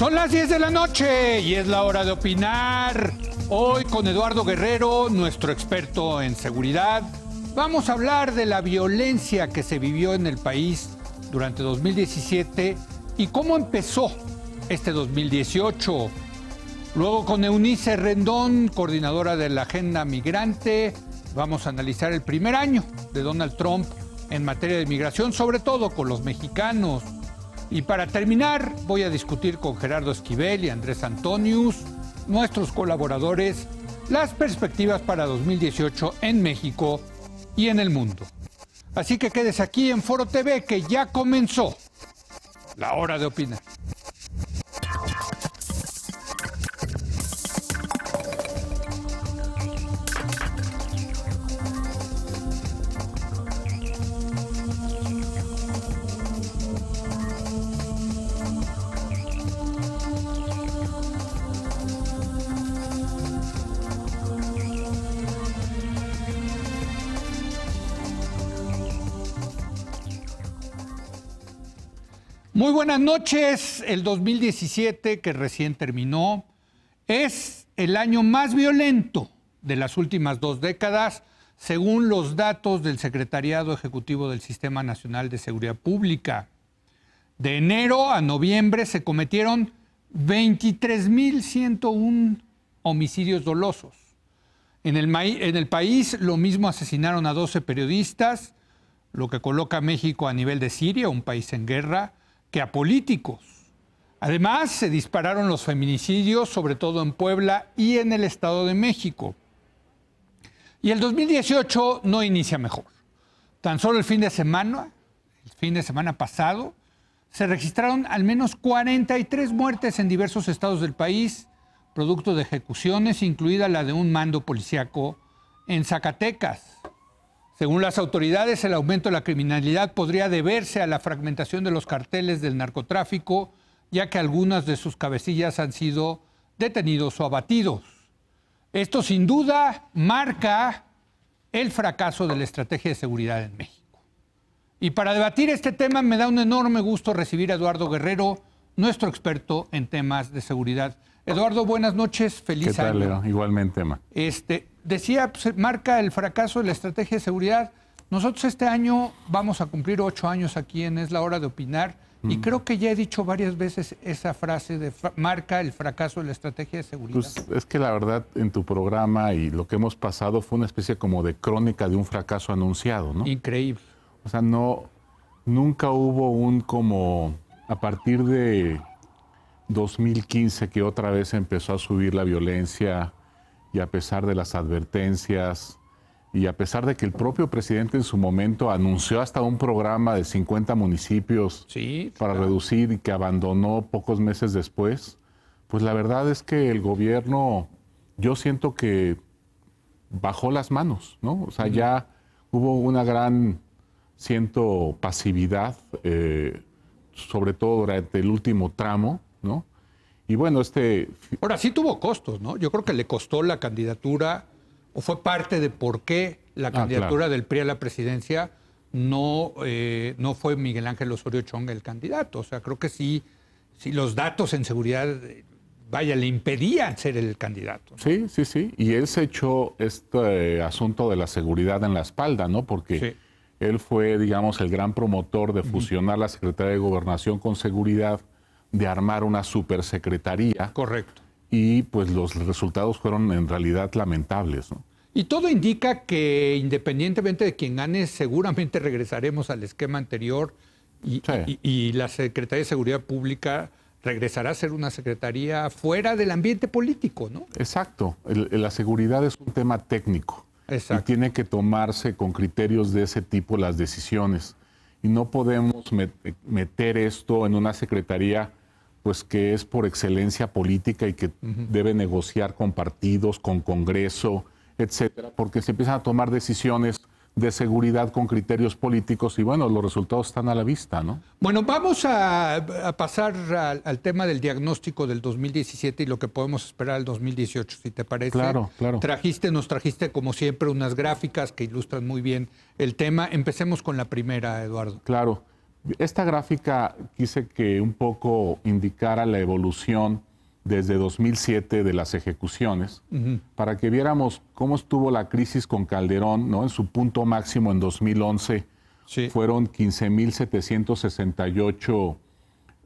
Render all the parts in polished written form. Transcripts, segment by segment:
Son las 10 de la noche y es la hora de opinar. Hoy con Eduardo Guerrero, nuestro experto en seguridad, vamos a hablar de la violencia que se vivió en el país durante 2017 y cómo empezó este 2018. Luego con Eunice Rendón, coordinadora de la Agenda Migrante, vamos a analizar el primer año de Donald Trump en materia de migración, sobre todo con los mexicanos. Y para terminar, voy a discutir con Gerardo Esquivel y Andrés Antonius, nuestros colaboradores, las perspectivas para 2018 en México y en el mundo. Así que quédese aquí en Foro TV, que ya comenzó la hora de opinar. Muy buenas noches. El 2017, que recién terminó, es el año más violento de las últimas 2 décadas, según los datos del Secretariado Ejecutivo del Sistema Nacional de Seguridad Pública. De enero a noviembre se cometieron 23.101 homicidios dolosos. En el país lo mismo asesinaron a 12 periodistas, lo que coloca a México a nivel de Siria, un país en guerra, que a políticos. Además, se dispararon los feminicidios, sobre todo en Puebla y en el Estado de México. Y el 2018 no inicia mejor. Tan solo el fin de semana pasado, se registraron al menos 43 muertes en diversos estados del país, producto de ejecuciones, incluida la de un mando policíaco en Zacatecas. Según las autoridades, el aumento de la criminalidad podría deberse a la fragmentación de los carteles del narcotráfico, ya que algunas de sus cabecillas han sido detenidos o abatidos. Esto sin duda marca el fracaso de la estrategia de seguridad en México. Y para debatir este tema me da un enorme gusto recibir a Eduardo Guerrero, nuestro experto en temas de seguridad. Eduardo, buenas noches, feliz año. ¿Qué tal, Leo? Igualmente, Emma. Decía, pues, marca el fracaso de la estrategia de seguridad. Nosotros este año vamos a cumplir 8 años aquí en Es la Hora de Opinar y creo que ya he dicho varias veces esa frase de marca el fracaso de la estrategia de seguridad. Pues es que la verdad en tu programa y lo que hemos pasado fue una especie como de crónica de un fracaso anunciado, ¿no? Increíble. O sea, nunca hubo a partir de 2015 que otra vez empezó a subir la violencia, y a pesar de las advertencias y a pesar de que el propio presidente en su momento anunció hasta un programa de 50 municipios para reducir y que abandonó pocos meses después, pues la verdad es que el gobierno, yo siento que bajó las manos, ¿no? O sea, ya hubo una gran, pasividad, sobre todo durante el último tramo, ¿no? Y bueno, Ahora sí tuvo costos, ¿no? Yo creo que le costó la candidatura, o fue parte de por qué la candidatura del PRI a la presidencia no fue Miguel Ángel Osorio Chong el candidato. O sea, creo que sí los datos en seguridad, le impedían ser el candidato, ¿no? Sí. Y él se echó este asunto de la seguridad en la espalda, ¿no? Porque él fue, digamos, el gran promotor de fusionar la Secretaría de Gobernación con Seguridad, de armar una supersecretaría. Correcto. Y pues los resultados fueron en realidad lamentables, ¿no? Y todo indica que independientemente de quien gane, seguramente regresaremos al esquema anterior y la Secretaría de Seguridad Pública regresará a ser una secretaría fuera del ambiente político, ¿no? Exacto. La seguridad es un tema técnico. Exacto. Y tiene que tomarse con criterios de ese tipo las decisiones. Y no podemos meter esto en una secretaría pues que es por excelencia política y que debe negociar con partidos, con Congreso, etcétera, porque se empiezan a tomar decisiones de seguridad con criterios políticos y bueno, los resultados están a la vista, ¿no? Bueno, vamos a pasar al tema del diagnóstico del 2017 y lo que podemos esperar al 2018, si te parece. Claro. Nos trajiste como siempre unas gráficas que ilustran muy bien el tema. Empecemos con la primera, Eduardo. Claro. Esta gráfica quise que un poco indicara la evolución desde 2007 de las ejecuciones, para que viéramos cómo estuvo la crisis con Calderón, ¿no? En su punto máximo en 2011 fueron 15.768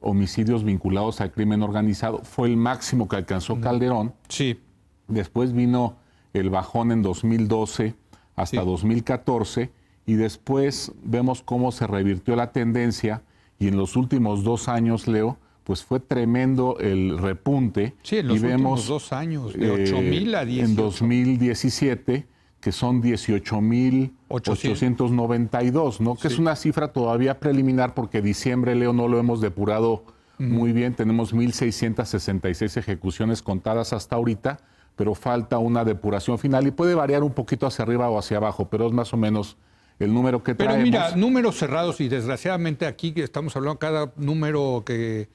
homicidios vinculados al crimen organizado. Fue el máximo que alcanzó Calderón. Sí. Después vino el bajón en 2012 hasta 2014, y después vemos cómo se revirtió la tendencia, y en los últimos 2 años, Leo, pues fue tremendo el repunte. Sí, en los últimos 2 años, de 8,000 a 18. En 2017, que son 18,892, ¿no? Que es una cifra todavía preliminar, porque diciembre, Leo, no lo hemos depurado muy bien. Tenemos 1,666 ejecuciones contadas hasta ahorita, pero falta una depuración final y puede variar un poquito hacia arriba o hacia abajo, pero es más o menos el número que traemos. Pero mira, números cerrados, y desgraciadamente aquí que estamos hablando, cada número que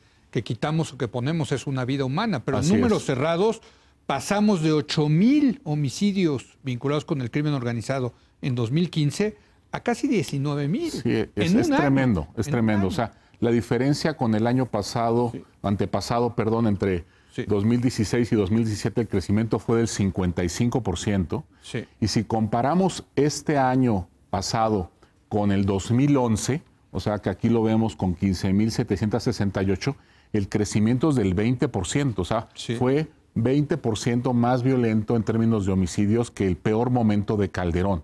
quitamos o que ponemos es una vida humana, pero en números cerrados pasamos de 8,000 homicidios vinculados con el crimen organizado en 2015 a casi 19,000. Sí, es tremendo, es tremendo. O sea, la diferencia con el año pasado, antepasado, perdón, entre 2016 y 2017, el crecimiento fue del 55%. Sí. Y si comparamos este año pasado con el 2011, o sea que aquí lo vemos con 15.768, el crecimiento es del 20%, o sea, fue 20% más violento en términos de homicidios que el peor momento de Calderón.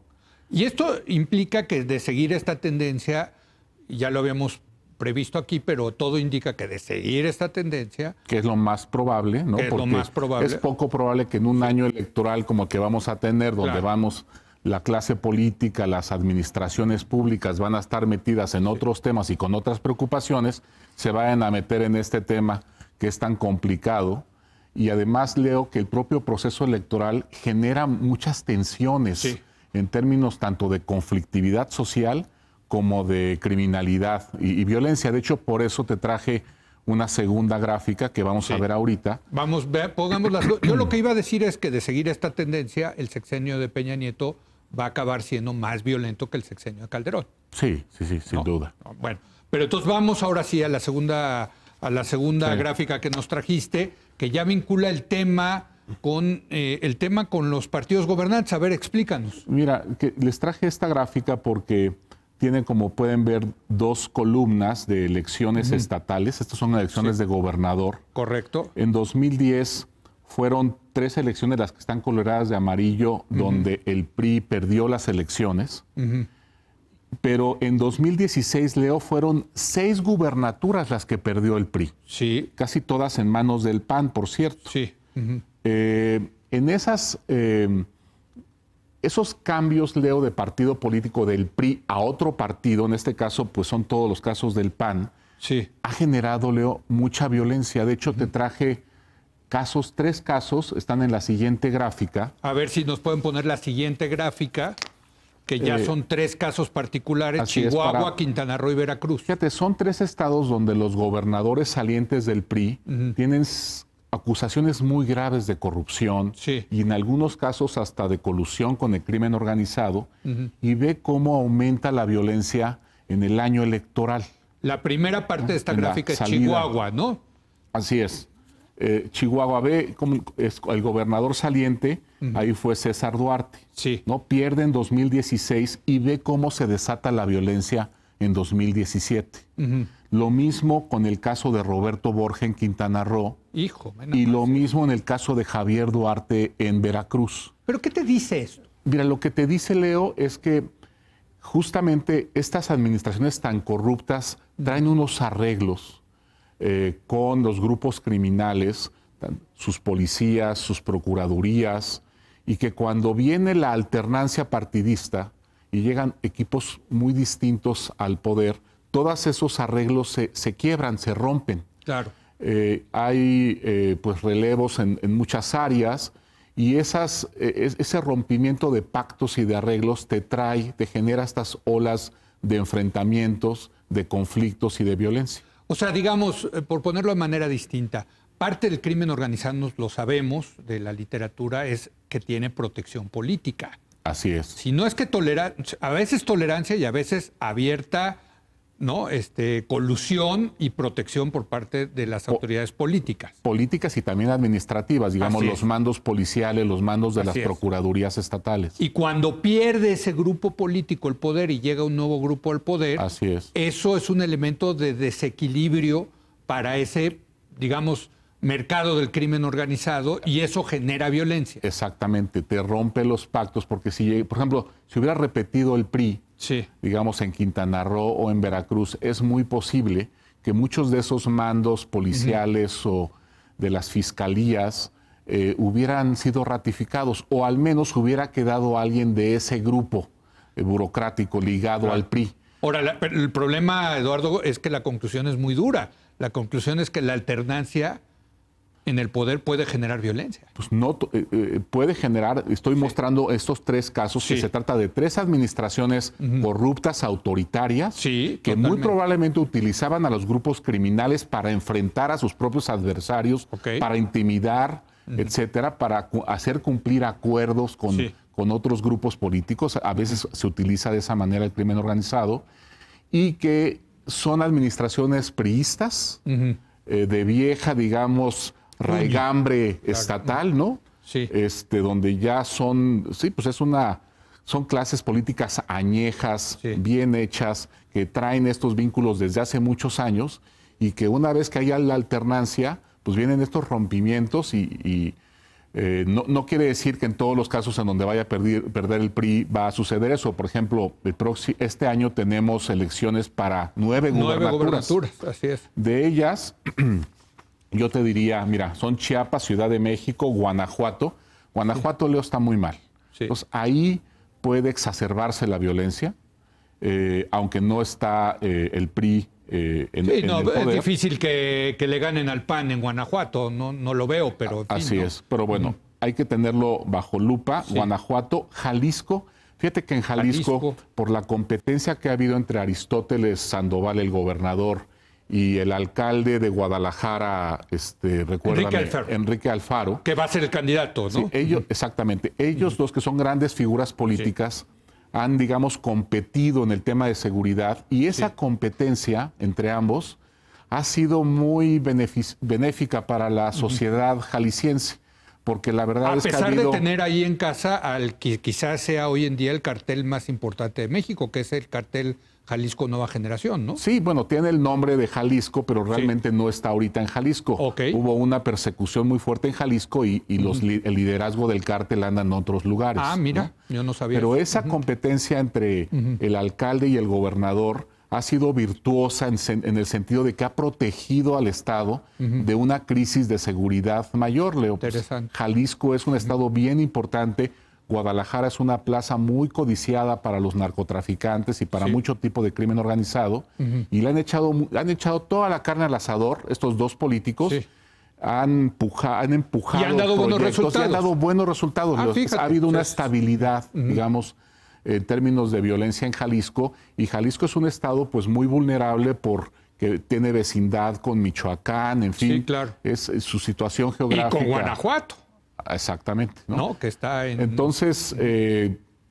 Y esto implica que de seguir esta tendencia, ya lo habíamos previsto aquí, pero todo indica que de seguir esta tendencia... Que es lo más probable, ¿no? Es lo más probable. Es poco probable que en un año electoral como el que vamos a tener, donde vamos... La clase política, las administraciones públicas van a estar metidas en otros temas y con otras preocupaciones, se vayan a meter en este tema que es tan complicado. Y además, Leo, que el propio proceso electoral genera muchas tensiones en términos tanto de conflictividad social como de criminalidad y violencia. De hecho, por eso te traje una segunda gráfica que vamos a ver ahorita. Vamos, pongamos las dos. Yo lo que iba a decir es que de seguir esta tendencia, el sexenio de Peña Nieto va a acabar siendo más violento que el sexenio de Calderón. Sí, sin duda. Bueno, pero entonces vamos ahora sí a la segunda gráfica que nos trajiste, que ya vincula el tema con los partidos gobernantes. A ver, explícanos. Mira, que les traje esta gráfica porque tiene, como pueden ver, 2 columnas de elecciones estatales. Estas son elecciones de gobernador. Correcto. En 2010 fueron 3 elecciones las que están coloreadas de amarillo, donde el PRI perdió las elecciones. Pero en 2016, Leo, fueron 6 gubernaturas las que perdió el PRI. Sí. Casi todas en manos del PAN, por cierto. Sí. En esos cambios, Leo, de partido político del PRI a otro partido, en este caso, pues son todos los casos del PAN, ha generado, Leo, mucha violencia. De hecho, te traje 3 casos, están en la siguiente gráfica. A ver si nos pueden poner la siguiente gráfica, que ya son 3 casos particulares, Chihuahua, Quintana Roo y Veracruz. Fíjate, son 3 estados donde los gobernadores salientes del PRI tienen acusaciones muy graves de corrupción y en algunos casos hasta de colusión con el crimen organizado, y ve cómo aumenta la violencia en el año electoral. La primera parte de esta gráfica es Chihuahua, ¿no? Así es. Chihuahua ve como el gobernador saliente, ahí fue César Duarte, ¿no? Pierde en 2016 y ve cómo se desata la violencia en 2017. Lo mismo con el caso de Roberto Borja en Quintana Roo. Y lo mismo en el caso de Javier Duarte en Veracruz. ¿Pero qué te dice esto? Mira, lo que te dice, Leo, es que justamente estas administraciones tan corruptas traen unos arreglos con los grupos criminales, sus policías, sus procuradurías, y que cuando viene la alternancia partidista y llegan equipos muy distintos al poder, todos esos arreglos se quiebran, se rompen. Claro. Hay pues relevos en muchas áreas, y ese rompimiento de pactos y de arreglos te genera estas olas de enfrentamientos, de conflictos y de violencia. O sea, digamos, por ponerlo de manera distinta, parte del crimen organizado, lo sabemos de la literatura, es que tiene protección política. Así es. Si no es que a veces tolerancia y a veces abierta ¿no? Colusión y protección por parte de las autoridades políticas. Políticas y también administrativas, digamos, los mandos policiales, los mandos de las procuradurías estatales. Y cuando pierde ese grupo político el poder y llega un nuevo grupo al poder, así es. Eso es un elemento de desequilibrio para ese, digamos, mercado del crimen organizado, y eso genera violencia. Exactamente, te rompe los pactos, porque si, por ejemplo, si hubiera repetido el PRI, sí, digamos en Quintana Roo o en Veracruz, es muy posible que muchos de esos mandos policiales o de las fiscalías hubieran sido ratificados, o al menos hubiera quedado alguien de ese grupo burocrático ligado al PRI. Ahora, el problema, Eduardo, es que la conclusión es muy dura. La conclusión es que la alternancia en el poder puede generar violencia. Pues no, puede generar, estoy mostrando estos 3 casos, que se trata de 3 administraciones corruptas, autoritarias, que muy probablemente utilizaban a los grupos criminales para enfrentar a sus propios adversarios, para intimidar, etcétera, para hacer cumplir acuerdos con otros grupos políticos. A veces se utiliza de esa manera el crimen organizado, y que son administraciones priistas, de vieja, digamos, raigambre estatal, ¿no? Sí. Donde ya son, pues son clases políticas añejas, bien hechas, que traen estos vínculos desde hace muchos años, y que una vez que haya la alternancia, pues vienen estos rompimientos, y no quiere decir que en todos los casos en donde vaya a perder el PRI va a suceder eso. Por ejemplo, este año tenemos elecciones para 9 gubernaturas. Así es. De ellas, yo te diría, mira, son Chiapas, Ciudad de México, Guanajuato. Guanajuato, Leo, está muy mal. Entonces, ahí puede exacerbarse la violencia, aunque no está el PRI en el poder. Es difícil que le ganen al PAN en Guanajuato, no lo veo, pero... En fin, así es, pero bueno, hay que tenerlo bajo lupa. Guanajuato, Jalisco. Fíjate que en Jalisco, por la competencia que ha habido entre Aristóteles Sandoval, el gobernador, y el alcalde de Guadalajara, recuérdame, Enrique Alfaro. Que va a ser el candidato, ¿no? Sí, exactamente. Ellos dos, que son grandes figuras políticas, han, digamos, competido en el tema de seguridad, y esa competencia entre ambos ha sido muy benéfica para la sociedad jalisciense, porque la verdad es que a pesar de tener ahí en casa al que quizás sea hoy en día el cartel más importante de México, que es el cartel Jalisco Nueva Generación, ¿no? Sí, bueno, tiene el nombre de Jalisco, pero realmente no está ahorita en Jalisco. Hubo una persecución muy fuerte en Jalisco, y el liderazgo del cártel anda en otros lugares. Ah, mira, ¿no? Yo no sabía. Pero esa competencia entre el alcalde y el gobernador ha sido virtuosa en el sentido de que ha protegido al Estado de una crisis de seguridad mayor, Leo. Interesante. Jalisco es un estado bien importante. Guadalajara es una plaza muy codiciada para los narcotraficantes y para mucho tipo de crimen organizado, y le han echado toda la carne al asador. Estos dos políticos han empujado y han dado buenos resultados. Y han dado buenos resultados. Ha habido una estabilidad, digamos, en términos de violencia en Jalisco, y Jalisco es un estado pues muy vulnerable porque tiene vecindad con Michoacán, en fin, es su situación geográfica. Y con Guanajuato. Exactamente. ¿no? Que está en... Entonces,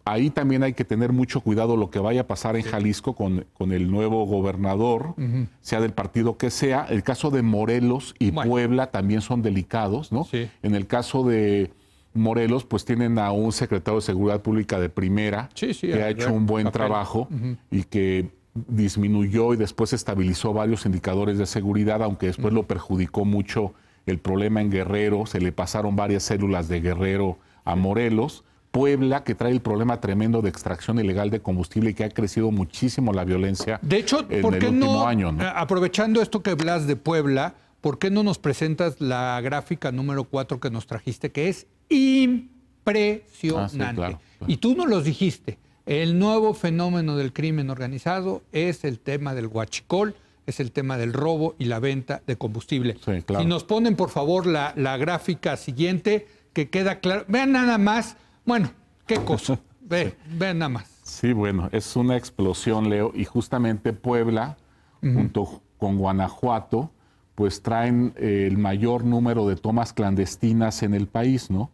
ahí también hay que tener mucho cuidado lo que vaya a pasar en Jalisco con el nuevo gobernador, sea del partido que sea. El caso de Morelos y Puebla también son delicados, ¿no? En el caso de Morelos, pues tienen a un secretario de Seguridad Pública de primera, que ha hecho un buen trabajo y que disminuyó y después estabilizó varios indicadores de seguridad, aunque después lo perjudicó mucho el problema en Guerrero. Se le pasaron varias células de Guerrero a Morelos. Puebla, que trae el problema tremendo de extracción ilegal de combustible, y que ha crecido muchísimo la violencia en el último año, ¿no? Aprovechando esto que hablas de Puebla, ¿por qué no nos presentas la gráfica número 4 que nos trajiste, que es impresionante? Claro. Y tú nos los dijiste. El nuevo fenómeno del crimen organizado es el tema del huachicol, es el tema del robo y la venta de combustible. Sí, claro. Si nos ponen, por favor, la gráfica siguiente, que queda claro. Vean nada más. Bueno, qué cosa. Vean nada más. Sí, bueno, es una explosión, Leo. Y justamente Puebla, junto con Guanajuato, pues traen el mayor número de tomas clandestinas en el país, ¿no?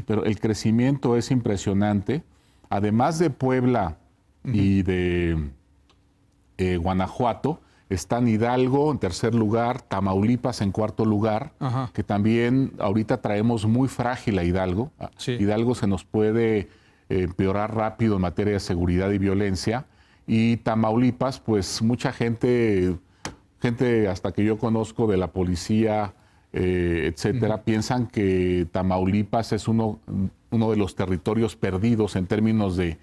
Pero el crecimiento es impresionante. Además de Puebla y de Guanajuato, están Hidalgo en tercer lugar, Tamaulipas en cuarto lugar, que también ahorita traemos muy frágil a Hidalgo. Sí. Hidalgo se nos puede empeorar rápido en materia de seguridad y violencia. Y Tamaulipas, pues mucha gente hasta que yo conozco de la policía, etcétera, piensan que Tamaulipas es uno de los territorios perdidos en términos de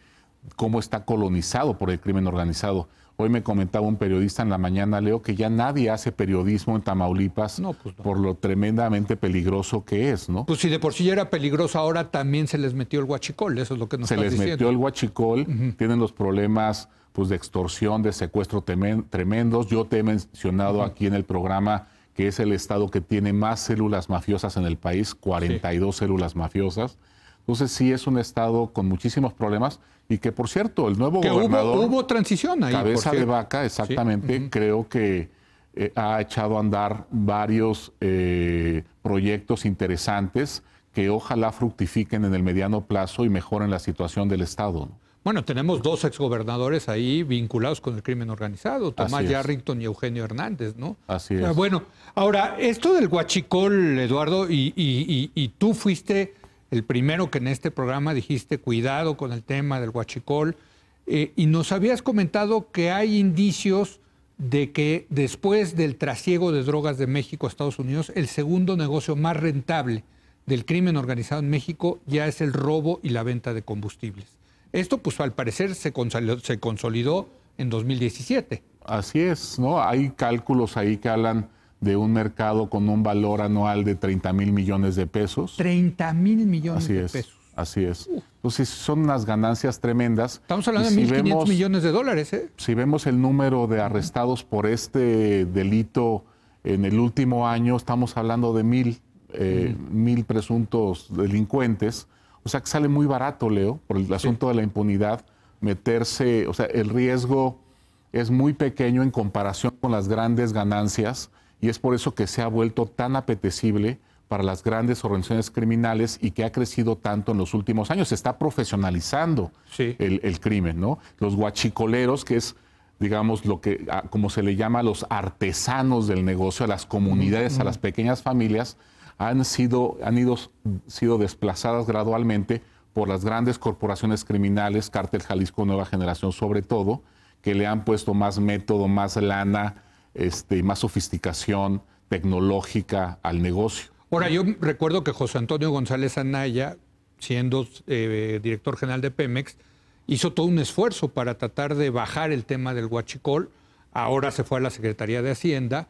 cómo está colonizado por el crimen organizado. Hoy me comentaba un periodista en la mañana, Leo, que ya nadie hace periodismo en Tamaulipas por lo tremendamente peligroso que es, ¿no? Pues si de por sí ya era peligroso, ahora también se les metió el huachicol, eso es lo que nos estás diciendo. Se les metió el huachicol, tienen los problemas pues, de extorsión, de secuestro tremendos. Yo te he mencionado aquí en el programa que es el estado que tiene más células mafiosas en el país, 42 células mafiosas. Entonces sí es un estado con muchísimos problemas y que, por cierto, el nuevo gobernador... Hubo transición ahí. Cabeza de vaca, exactamente, creo que ha echado a andar varios proyectos interesantes que ojalá fructifiquen en el mediano plazo y mejoren la situación del estado, ¿no? Bueno, tenemos dos exgobernadores ahí vinculados con el crimen organizado, Tomás Yarrington y Eugenio Hernández, ¿no? Así es. Bueno, ahora, esto del huachicol, Eduardo, y tú fuiste el primero que en este programa dijiste cuidado con el tema del huachicol, y nos habías comentado que hay indicios de que después del trasiego de drogas de México a Estados Unidos, el segundo negocio más rentable del crimen organizado en México ya es el robo y la venta de combustibles. Esto, pues, al parecer se consolidó en 2017. Así es, ¿no? Hay cálculos ahí que hablan de un mercado con un valor anual de 30,000 millones de pesos. 30,000 millones de pesos. Así es. Entonces, son unas ganancias tremendas. Estamos hablando de 1.500 millones de dólares, ¿eh? Si vemos el número de arrestados por este delito en el último año, estamos hablando de 1,000 presuntos delincuentes. O sea que sale muy barato, Leo, por el asunto de la impunidad, meterse, o sea, el riesgo es muy pequeño en comparación con las grandes ganancias y es por eso que se ha vuelto tan apetecible para las grandes organizaciones criminales y que ha crecido tanto en los últimos años. Se está profesionalizando el crimen, ¿no? Los huachicoleros, que es, digamos, lo que, como se le llama a los artesanos del negocio, a las comunidades, a las pequeñas familias, han sido desplazadas gradualmente por las grandes corporaciones criminales, Cártel Jalisco Nueva Generación sobre todo, que le han puesto más método, más lana, más sofisticación tecnológica al negocio. Ahora, yo recuerdo que José Antonio González Anaya, siendo director general de Pemex, hizo todo un esfuerzo para tratar de bajar el tema del huachicol. Ahora se fue a la Secretaría de Hacienda.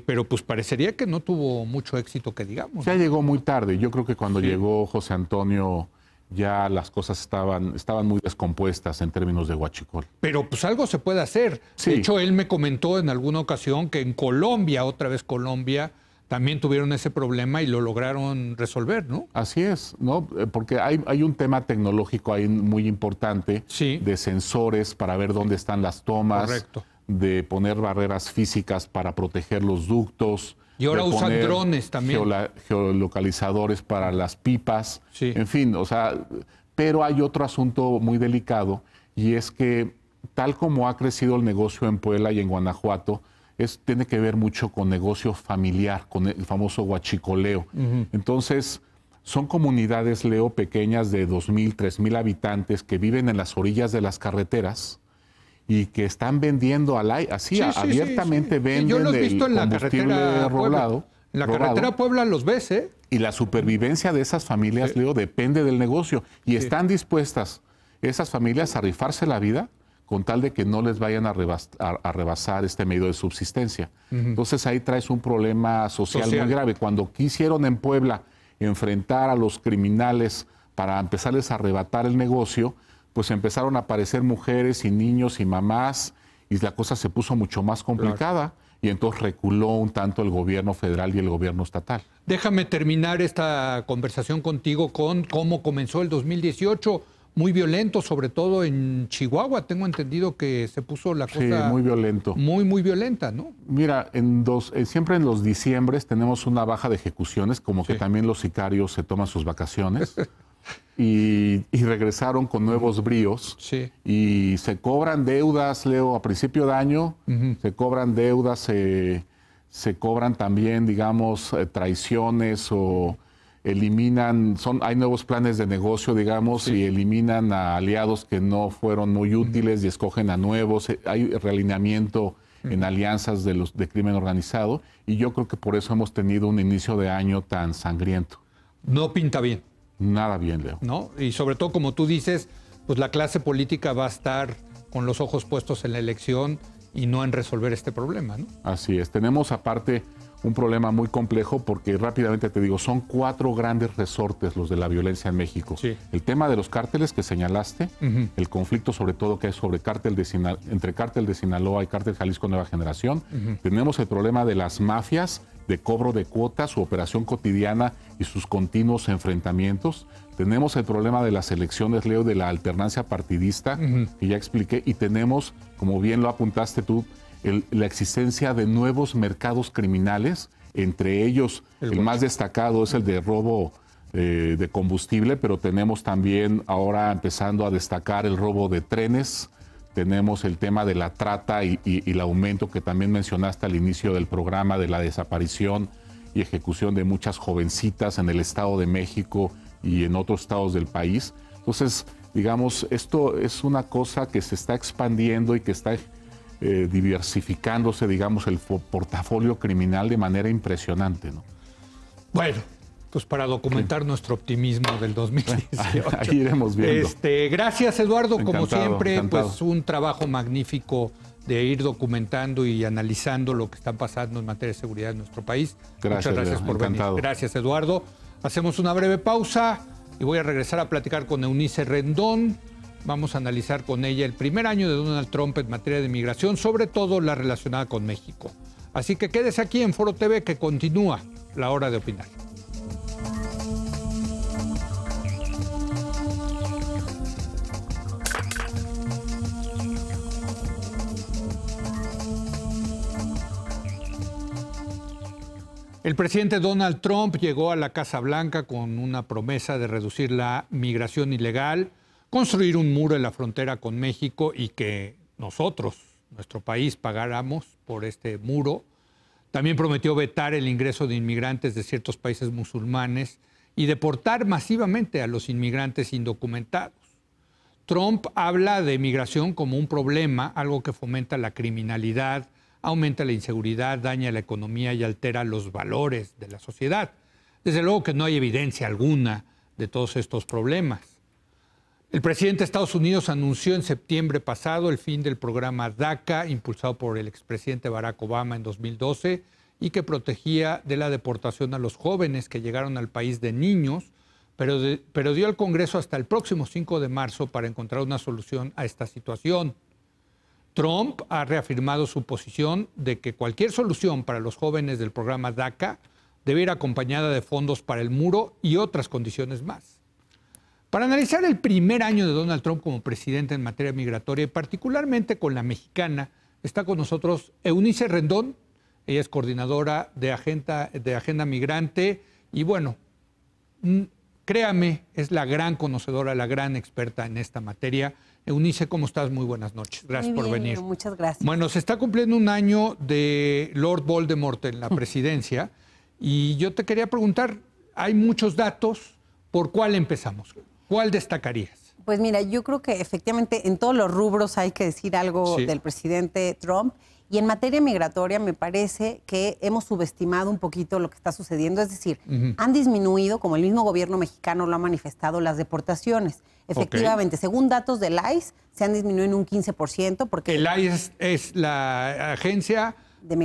Pero pues parecería que no tuvo mucho éxito, que digamos. Ya llegó muy tarde. Yo creo que cuando llegó José Antonio ya las cosas estaban muy descompuestas en términos de huachicol. Pero pues algo se puede hacer. De hecho, él me comentó en alguna ocasión que en Colombia, otra vez Colombia, también tuvieron ese problema y lo lograron resolver, ¿no? Así es, ¿no? Porque hay un tema tecnológico ahí muy importante de sensores para ver dónde están las tomas. Correcto. De poner barreras físicas para proteger los ductos. Y ahora usan drones también. Geolocalizadores para las pipas. En fin, o sea, pero hay otro asunto muy delicado y es que tal como ha crecido el negocio en Puebla y en Guanajuato, tiene que ver mucho con negocio familiar, con el famoso huachicoleo. Entonces, son comunidades, Leo, pequeñas de 2,000, 3,000 habitantes que viven en las orillas de las carreteras y que están vendiendo abiertamente venden yo los he visto en la combustible carretera rolado. En la carretera Puebla los ves, ¿eh? Y la supervivencia de esas familias, Leo, depende del negocio. Y están dispuestas esas familias a rifarse la vida con tal de que no les vayan a rebasar este medio de subsistencia. Entonces ahí traes un problema social muy grave. Cuando quisieron en Puebla enfrentar a los criminales para empezarles a arrebatar el negocio, pues empezaron a aparecer mujeres y niños y mamás y la cosa se puso mucho más complicada y entonces reculó un tanto el gobierno federal y el gobierno estatal. Déjame terminar esta conversación contigo con cómo comenzó el 2018, muy violento, sobre todo en Chihuahua. Tengo entendido que se puso la cosa... Sí, muy violento. Muy violenta, ¿no? Mira, siempre en los diciembres tenemos una baja de ejecuciones, como que también los sicarios se toman sus vacaciones. y regresaron con nuevos bríos. Sí. Y se cobran deudas, Leo, a principio de año, se cobran deudas, se cobran también, digamos, traiciones o eliminan, hay nuevos planes de negocio, digamos, y eliminan a aliados que no fueron muy útiles y escogen a nuevos. Hay realineamiento en alianzas de crimen organizado, y yo creo que por eso hemos tenido un inicio de año tan sangriento. No pinta bien. Nada bien, Leo. ¿No? Y sobre todo, como tú dices, pues la clase política va a estar con los ojos puestos en la elección y no en resolver este problema, ¿no? Así es. Tenemos aparte un problema muy complejo porque, rápidamente te digo, son 4 grandes resortes los de la violencia en México. Sí. El tema de los cárteles que señalaste, el conflicto sobre todo que hay sobre entre cártel de Sinaloa y cártel Jalisco Nueva Generación. Tenemos el problema de las mafias, de cobro de cuotas, su operación cotidiana y sus continuos enfrentamientos. Tenemos el problema de las elecciones, Leo, de la alternancia partidista, que ya expliqué, y tenemos, como bien lo apuntaste tú, la existencia de nuevos mercados criminales, entre ellos el más destacado es el de robo de combustible, pero tenemos también ahora empezando a destacar el robo de trenes, tenemos el tema de la trata y el aumento que también mencionaste al inicio del programa de la desaparición y ejecución de muchas jovencitas en el Estado de México y en otros estados del país. Entonces, digamos, esto es una cosa que se está expandiendo y que está diversificándose, digamos, el portafolio criminal de manera impresionante, ¿no? Bueno, pues para documentar nuestro optimismo del 2018. Ahí iremos viendo. Gracias, Eduardo. Encantado, como siempre, encantado. Pues un trabajo magnífico de ir documentando y analizando lo que está pasando en materia de seguridad en nuestro país. Gracias, Muchas gracias por encantado. venir. Gracias, Eduardo. Hacemos una breve pausa y voy a regresar a platicar con Eunice Rendón. Vamos a analizar con ella el primer año de Donald Trump en materia de migración, sobre todo la relacionada con México. Así que quédese aquí en Foro TV, que continúa la hora de opinar. El presidente Donald Trump llegó a la Casa Blanca con una promesa de reducir la migración ilegal, construir un muro en la frontera con México y que nosotros, nuestro país, pagáramos por este muro. También prometió vetar el ingreso de inmigrantes de ciertos países musulmanes y deportar masivamente a los inmigrantes indocumentados. Trump habla de migración como un problema, algo que fomenta la criminalidad, aumenta la inseguridad, daña la economía y altera los valores de la sociedad. Desde luego que no hay evidencia alguna de todos estos problemas. El presidente de Estados Unidos anunció en septiembre pasado el fin del programa DACA, impulsado por el expresidente Barack Obama en 2012, y que protegía de la deportación a los jóvenes que llegaron al país de niños, pero dio al Congreso hasta el próximo 5 de marzo para encontrar una solución a esta situación. Trump ha reafirmado su posición de que cualquier solución para los jóvenes del programa DACA debe ir acompañada de fondos para el muro y otras condiciones más. Para analizar el primer año de Donald Trump como presidente en materia migratoria, y particularmente con la mexicana, está con nosotros Eunice Rendón. Ella es coordinadora de Agenda Migrante y, bueno, créame, es la gran conocedora, la gran experta en esta materia. Eunice, ¿cómo estás? Muy buenas noches. Gracias por venir. Muchas gracias. Bueno, se está cumpliendo un año de Lord Voldemort en la presidencia y yo te quería preguntar, hay muchos datos, ¿por cuál empezamos? ¿Cuál destacarías? Pues mira, yo creo que efectivamente en todos los rubros hay que decir algo Sí. del presidente Trump. Y en materia migratoria me parece que hemos subestimado un poquito lo que está sucediendo. Es decir, han disminuido, como el mismo gobierno mexicano lo ha manifestado, las deportaciones. Efectivamente, según datos del ICE, se han disminuido en un 15%. Porque El ICE es la agencia de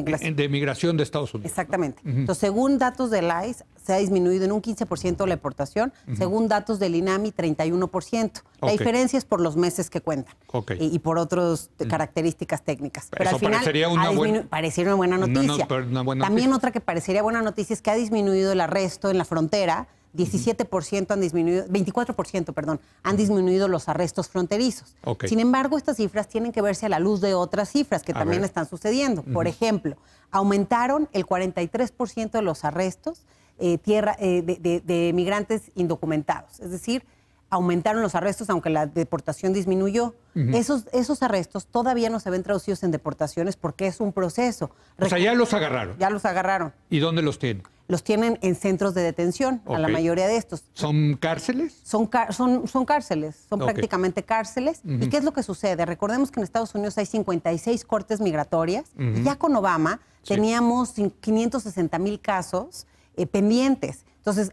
migración de Estados Unidos. Exactamente. Entonces, según datos del ICE, se ha disminuido en un 15% la deportación. Según datos del INAMI, 31%. La diferencia es por los meses que cuentan y por otras características técnicas. Pero Eso al final parecería parecería una buena noticia. También otra que parecería buena noticia es que ha disminuido el arresto en la frontera. 17% han disminuido, 24%, perdón, han disminuido los arrestos fronterizos. Sin embargo, estas cifras tienen que verse a la luz de otras cifras que también están sucediendo. Por ejemplo, aumentaron el 43% de los arrestos de migrantes indocumentados. Es decir, aumentaron los arrestos, aunque la deportación disminuyó. Esos arrestos todavía no se ven traducidos en deportaciones porque es un proceso. O sea, ya los agarraron. Ya los agarraron. ¿Y dónde los tienen? Los tienen en centros de detención, a la mayoría de estos. ¿Son cárceles? Son cárceles, son prácticamente cárceles. ¿Y qué es lo que sucede? Recordemos que en Estados Unidos hay 56 cortes migratorias. Y ya con Obama teníamos 560,000 casos pendientes. Entonces,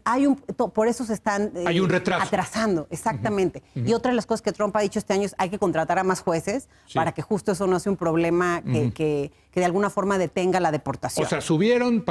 por eso se están hay un retraso. Atrasando, exactamente. Y otra de las cosas que Trump ha dicho este año es hay que contratar a más jueces para que justo eso no sea un problema que de alguna forma detenga la deportación. O sea, subieron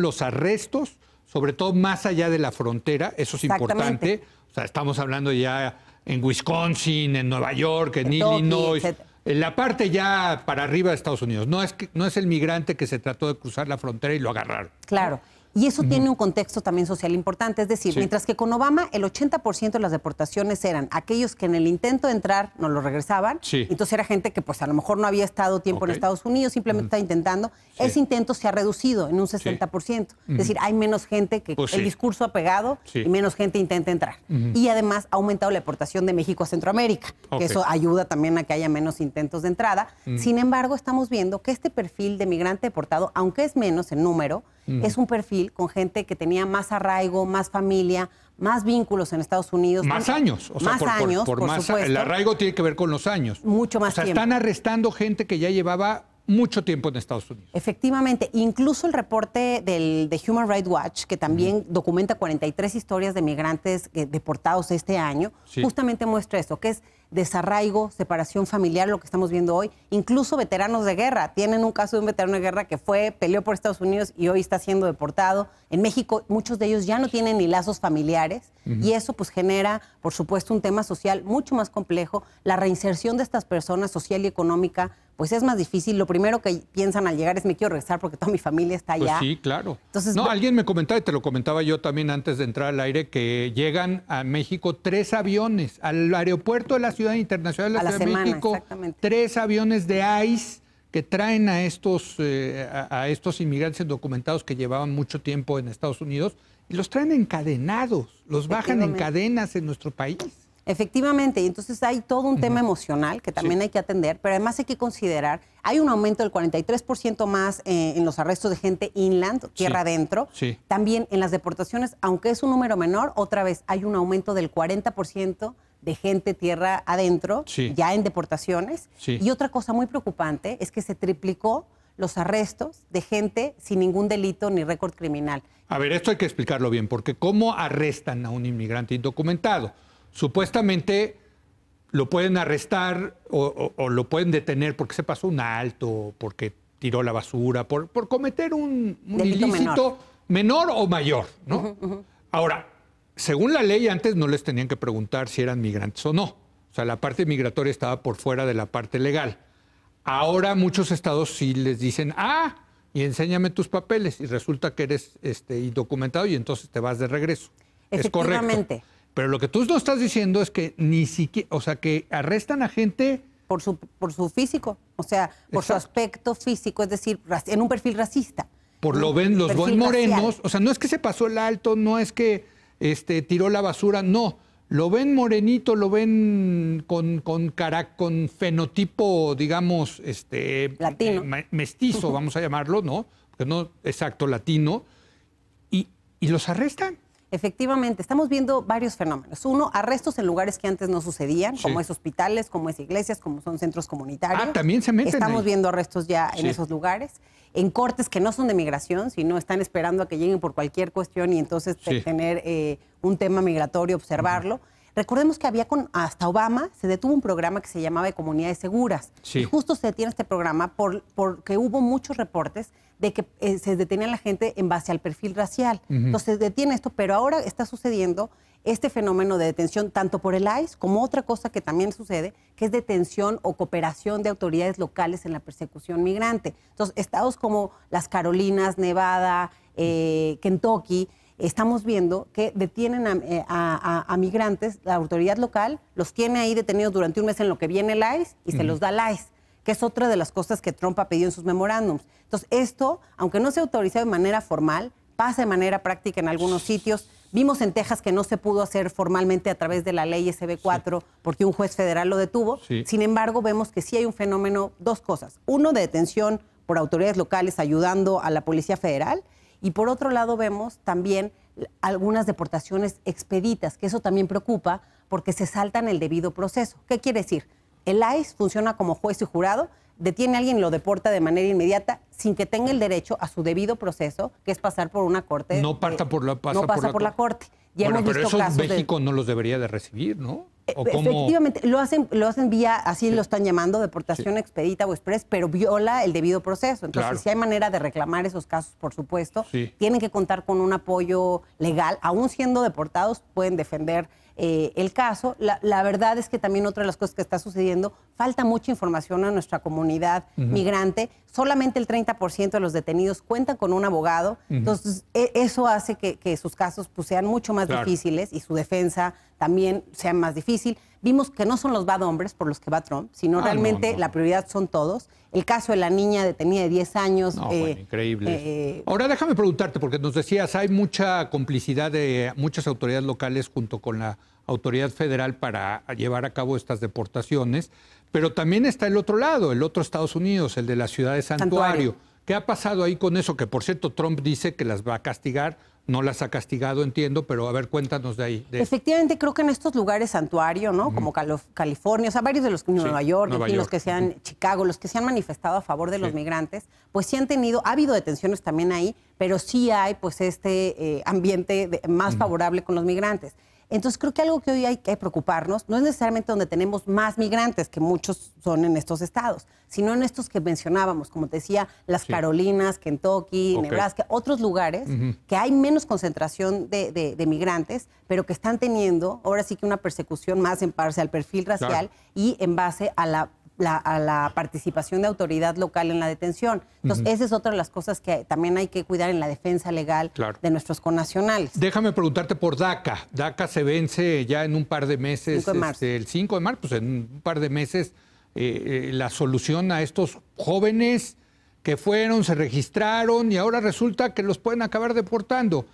los arrestos, sobre todo más allá de la frontera, eso es importante. O sea, estamos hablando ya en Wisconsin, en Nueva York, en Illinois, en la parte ya para arriba de Estados Unidos. No es el migrante que se trató de cruzar la frontera y lo agarraron. Claro. Y eso tiene un contexto también social importante. Es decir, mientras que con Obama el 80% de las deportaciones eran aquellos que en el intento de entrar no lo regresaban. Entonces era gente que pues a lo mejor no había estado tiempo en Estados Unidos, simplemente está intentando. Ese intento se ha reducido en un 60%. Es decir, hay menos gente que el discurso ha pegado y menos gente intenta entrar. Y además ha aumentado la deportación de México a Centroamérica, que eso ayuda también a que haya menos intentos de entrada. Sin embargo, estamos viendo que este perfil de migrante deportado, aunque es menos en número, es un perfil con gente que tenía más arraigo, más familia, más vínculos en Estados Unidos. Más años. O sea, más años, por supuesto. El arraigo tiene que ver con los años. Mucho más tiempo. Están arrestando gente que ya llevaba mucho tiempo en Estados Unidos. Efectivamente. Incluso el reporte de Human Rights Watch, que también documenta 43 historias de migrantes deportados este año, justamente muestra esto, que es desarraigo, separación familiar, lo que estamos viendo hoy. Incluso veteranos de guerra. Tienen un caso de un veterano de guerra que peleó por Estados Unidos y hoy está siendo deportado. En México, muchos de ellos ya no tienen ni lazos familiares y eso pues genera, por supuesto, un tema social mucho más complejo. La reinserción de estas personas social y económica pues es más difícil. Lo primero que piensan al llegar es me quiero regresar porque toda mi familia está allá. Pues sí, claro. Entonces, alguien me comentaba, y te lo comentaba yo también antes de entrar al aire, que llegan a México 3 aviones al aeropuerto de la Ciudad Internacional de la Ciudad de México, 3 aviones de ICE que traen a estos inmigrantes indocumentados que llevaban mucho tiempo en Estados Unidos y los traen encadenados, los bajan en cadenas en nuestro país. Efectivamente, y entonces hay todo un tema emocional que también hay que atender, pero además hay que considerar, hay un aumento del 43% más en los arrestos de gente inland, tierra adentro. También en las deportaciones, aunque es un número menor, otra vez hay un aumento del 40% de gente tierra adentro, ya en deportaciones. Y otra cosa muy preocupante es que se triplicó los arrestos de gente sin ningún delito ni récord criminal. A ver, esto hay que explicarlo bien, porque ¿cómo arrestan a un inmigrante indocumentado? Supuestamente lo pueden arrestar o lo pueden detener porque se pasó un alto, porque tiró la basura, por cometer un ilícito menor o mayor, ¿no? Ahora, según la ley, antes no les tenían que preguntar si eran migrantes o no. O sea, la parte migratoria estaba por fuera de la parte legal. Ahora muchos estados sí les dicen, y enséñame tus papeles, y resulta que eres indocumentado y entonces te vas de regreso. Es correcto. Pero lo que tú no estás diciendo es que ni siquiera, o sea, que arrestan a gente por su físico, o sea, por su aspecto físico, es decir, en un perfil racista. Los ven morenos, o sea, no es que se pasó el alto, no es que tiró la basura, no. Lo ven morenito, lo ven con fenotipo, digamos, latino. Mestizo, vamos a llamarlo, ¿no? Porque no exacto latino, y los arrestan. Efectivamente, estamos viendo varios fenómenos. Uno, arrestos en lugares que antes no sucedían, como es hospitales, como es iglesias, como son centros comunitarios. También se meten Estamos ahí. viendo arrestos ya en esos lugares. En cortes que no son de migración, sino están esperando a que lleguen por cualquier cuestión y entonces tener un tema migratorio, observarlo. Recordemos que hasta Obama se detuvo un programa que se llamaba de comunidades seguras. Y justo se detiene este programa porque hubo muchos reportes de que se detenía la gente en base al perfil racial. Entonces se detiene esto, pero ahora está sucediendo este fenómeno de detención tanto por el ICE como otra cosa que también sucede, que es detención o cooperación de autoridades locales en la persecución migrante. Entonces, estados como las Carolinas, Nevada, Kentucky, estamos viendo que detienen a migrantes, la autoridad local los tiene ahí detenidos durante un mes en lo que viene el ICE y se los da el ICE, que es otra de las cosas que Trump ha pedido en sus memorándums. Entonces, esto, aunque no sea autorizado de manera formal, pasa de manera práctica en algunos sitios. Vimos en Texas que no se pudo hacer formalmente a través de la ley SB4 porque un juez federal lo detuvo. Sin embargo, vemos que sí hay un fenómeno, dos cosas. Uno, de detención por autoridades locales ayudando a la Policía Federal. Y por otro lado vemos también algunas deportaciones expeditas, que eso también preocupa porque se saltan el debido proceso. ¿Qué quiere decir? El ICE funciona como juez y jurado, detiene a alguien y lo deporta de manera inmediata sin que tenga el derecho a su debido proceso, que es pasar por una corte. No pasa por la corte. Ya bueno, hemos pero visto eso casos México no los debería de recibir, ¿no? Efectivamente, lo hacen vía, así lo están llamando, deportación expedita o express, pero viola el debido proceso. Entonces, si hay manera de reclamar esos casos, por supuesto, tienen que contar con un apoyo legal. Aún siendo deportados, pueden defender el caso. La verdad es que también otra de las cosas que está sucediendo, falta mucha información a nuestra comunidad migrante. Solamente el 30% de los detenidos cuentan con un abogado. Entonces, eso hace que sus casos pues, sean mucho más difíciles y su defensa también sea más difícil. Vimos que no son los bad hombres por los que va Trump, sino realmente la prioridad son todos. El caso de la niña detenida de 10 años. Bueno, increíble. Ahora déjame preguntarte, porque nos decías, hay mucha complicidad de muchas autoridades locales junto con la autoridad federal para llevar a cabo estas deportaciones, pero también está el otro lado, el otro Estados Unidos, el de la ciudad de Santuario. ¿Qué ha pasado ahí con eso? Que por cierto Trump dice que las va a castigar. No las ha castigado, entiendo, pero a ver, cuéntanos de ahí. Efectivamente, creo que en estos lugares santuario, ¿no? Como California, o sea, varios de los, Nueva York, en fin, los que se han, Chicago, los que se han manifestado a favor de los migrantes, pues sí han tenido, ha habido detenciones también ahí, pero sí hay pues ambiente más favorable con los migrantes. Entonces, creo que algo que hoy hay que preocuparnos no es necesariamente donde tenemos más migrantes, que muchos son en estos estados, sino en estos que mencionábamos, como te decía, las Carolinas, Kentucky, Nebraska, otros lugares que hay menos concentración de migrantes, pero que están teniendo ahora sí que una persecución más en base al perfil racial y en base a la participación de autoridad local en la detención. Entonces, esa es otra de las cosas que también hay que cuidar en la defensa legal de nuestros connacionales. Déjame preguntarte por DACA. DACA se vence ya en un par de meses. 5 de marzo. El 5 de marzo, pues en un par de meses, la solución a estos jóvenes que fueron, se registraron y ahora resulta que los pueden acabar deportando.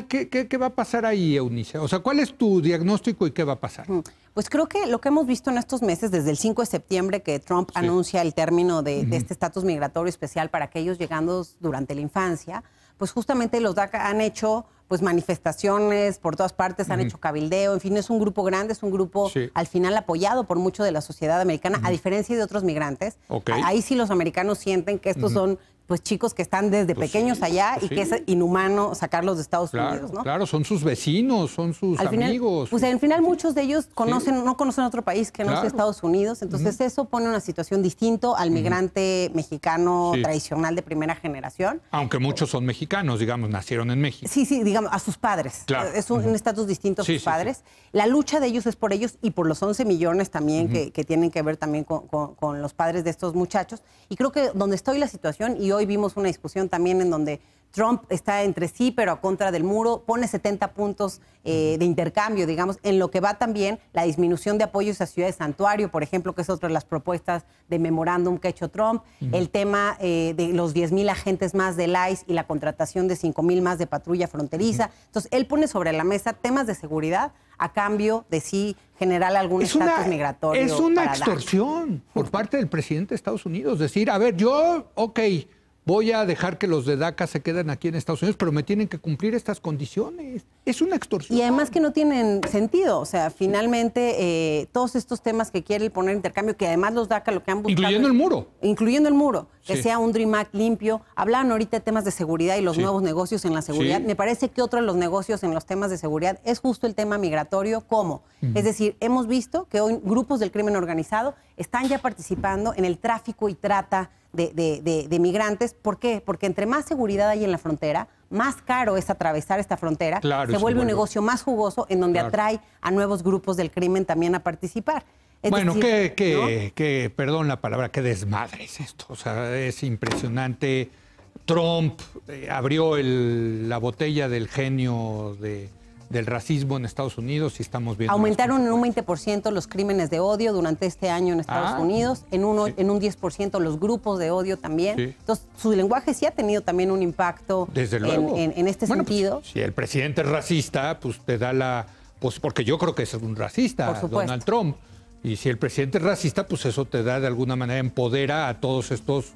¿Qué va a pasar ahí, Eunice? O sea, ¿cuál es tu diagnóstico y qué va a pasar? Pues creo que lo que hemos visto en estos meses, desde el 5 de septiembre que Trump anuncia el término de este estatus migratorio especial para aquellos llegando durante la infancia, pues justamente los DACA han hecho pues manifestaciones por todas partes, han hecho cabildeo, en fin, es un grupo grande, es un grupo al final apoyado por mucho de la sociedad americana, a diferencia de otros migrantes. Ahí sí los americanos sienten que estos son pues chicos que están desde pequeños allá y que es inhumano sacarlos de Estados Unidos, ¿no? Claro, son sus vecinos, son sus amigos. Pues al final muchos de ellos no conocen otro país que no sea Estados Unidos, entonces eso pone una situación distinta al migrante mexicano tradicional de primera generación. Aunque muchos son mexicanos, digamos, nacieron en México. Sí, digamos, a sus padres. Es un estatus distinto a sus padres. La lucha de ellos es por ellos y por los 11 millones también que tienen que ver también con los padres de estos muchachos. Y creo que donde está hoy la situación, y hoy vimos una discusión también en donde Trump está entre sí, pero a contra del muro, pone 70 puntos de intercambio, digamos, en lo que va también la disminución de apoyos a Ciudad de Santuario, por ejemplo, que es otra de las propuestas de memorándum que ha hecho Trump, el tema de los 10,000 agentes más del ICE y la contratación de 5,000 más de patrulla fronteriza. Entonces, él pone sobre la mesa temas de seguridad a cambio de sí generar algún estatus migratorio. Es una extorsión por parte del presidente de Estados Unidos. Decir, a ver, voy a dejar que los de DACA se queden aquí en Estados Unidos, pero me tienen que cumplir estas condiciones. Es una extorsión. Y además que no tienen sentido. O sea, finalmente, todos estos temas que quiere poner en intercambio, que además los DACA lo que han buscado... Incluyendo el muro. Incluyendo el muro. Que sea un Dream Act limpio. Hablaban ahorita de temas de seguridad y los nuevos negocios en la seguridad. Me parece que otro de los negocios en los temas de seguridad es justo el tema migratorio. ¿Cómo? Es decir, hemos visto que hoy grupos del crimen organizado están ya participando en el tráfico y trata de migrantes. ¿Por qué? Porque entre más seguridad hay en la frontera, más caro es atravesar esta frontera, se vuelve un negocio más jugoso en donde atrae a nuevos grupos del crimen también a participar. Bueno, perdón la palabra, qué desmadre es esto. O sea, es impresionante. Trump abrió la botella del genio del racismo en Estados Unidos y estamos viendo... Aumentaron en un 20% los crímenes de odio durante este año en Estados Unidos, en un 10% los grupos de odio también. Sí. Entonces, su lenguaje sí ha tenido también un impacto desde luego. En este sentido. Pues, si el presidente es racista, pues te da la... Pues porque yo creo que es un racista, Donald Trump. Y si el presidente es racista, pues eso te da de alguna manera, empodera a todos estos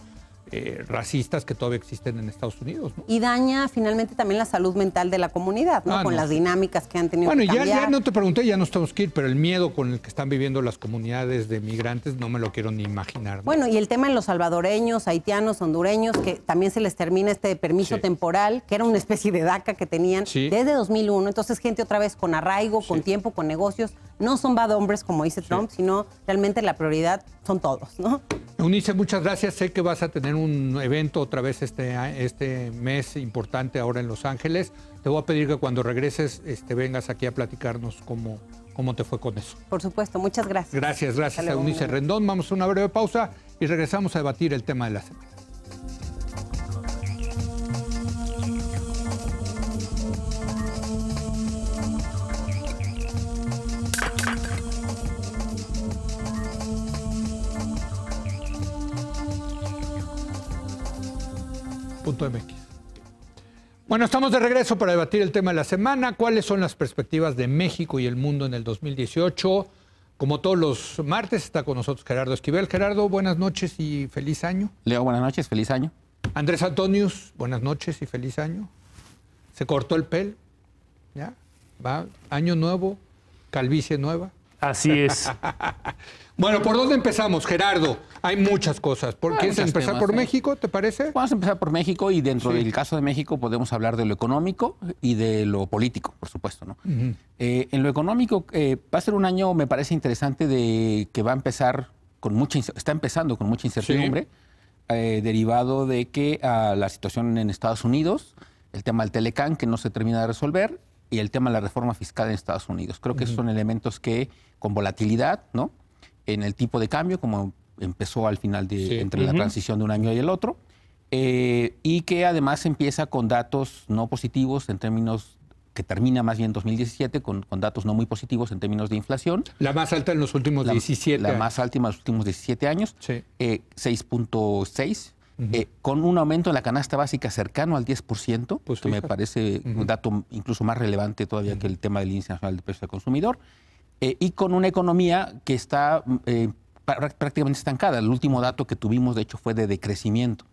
racistas que todavía existen en Estados Unidos, ¿no? Y daña finalmente también la salud mental de la comunidad, ¿no? Con las dinámicas que han tenido que cambiar. Ya no te pregunté, ya nos tenemos que ir, pero el miedo con el que están viviendo las comunidades de migrantes no me lo quiero ni imaginar, ¿no? Bueno, y el tema en los salvadoreños, haitianos, hondureños, que también se les termina este permiso temporal, que era una especie de DACA que tenían desde 2001. Entonces, gente otra vez con arraigo, con tiempo, con negocios. No son bad hombres, como dice Trump, sino realmente la prioridad son todos, ¿no? Eunice, muchas gracias. Sé que vas a tener un evento otra vez este mes importante ahora en Los Ángeles. Te voy a pedir que cuando regreses vengas aquí a platicarnos cómo te fue con eso. Por supuesto, muchas gracias. Gracias a Eunice Rendón. Vamos a una breve pausa y regresamos a debatir el tema de la semana. .mx. Bueno, estamos de regreso para debatir el tema de la semana. ¿Cuáles son las perspectivas de México y el mundo en el 2018? Como todos los martes está con nosotros Gerardo Esquivel. Gerardo, buenas noches y feliz año. Leo, buenas noches, feliz año. Andrés Antonius, buenas noches y feliz año. Se cortó el pelo, ¿ya? Va, año nuevo, calvicie nueva. Así es. Bueno, ¿por dónde empezamos, Gerardo? Hay muchas cosas. ¿Quieres empezar por México, te parece? Vamos a empezar por México y dentro del caso de México podemos hablar de lo económico y de lo político, por supuesto, ¿no? En lo económico va a ser un año, me parece interesante, que va a empezar está empezando con mucha incertidumbre, derivado de que la situación en Estados Unidos, el tema del Telecán que no se termina de resolver y el tema de la reforma fiscal en Estados Unidos. Creo que esos son elementos que, con volatilidad, ¿no? En el tipo de cambio, como empezó al final entre la transición de un año y el otro, y que además empieza con datos no positivos en términos, que termina más bien 2017 con datos no muy positivos en términos de inflación. La más alta en los últimos 17 años. La más alta en los últimos 17 años, 6.6. Con un aumento en la canasta básica cercano al 10%, pues que me parece un dato incluso más relevante todavía que el tema del índice nacional de precios del consumidor, y con una economía que está prácticamente estancada. El último dato que tuvimos, de hecho, fue de decrecimiento.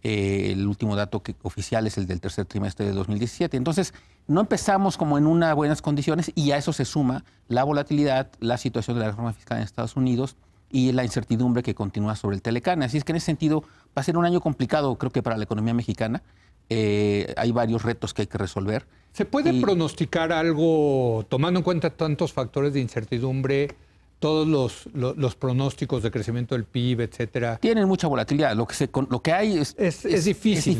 El último dato oficial es el del tercer trimestre de 2017. Entonces, no empezamos como en unas buenas condiciones y a eso se suma la volatilidad, la situación de la reforma fiscal en Estados Unidos y la incertidumbre que continúa sobre el Telecán. Así es que en ese sentido va a ser un año complicado, creo que para la economía mexicana. Hay varios retos que hay que resolver. ¿Se puede pronosticar algo, tomando en cuenta tantos factores de incertidumbre, todos los pronósticos de crecimiento del PIB, etcétera? Tienen mucha volatilidad. Lo que hay es difícil. Es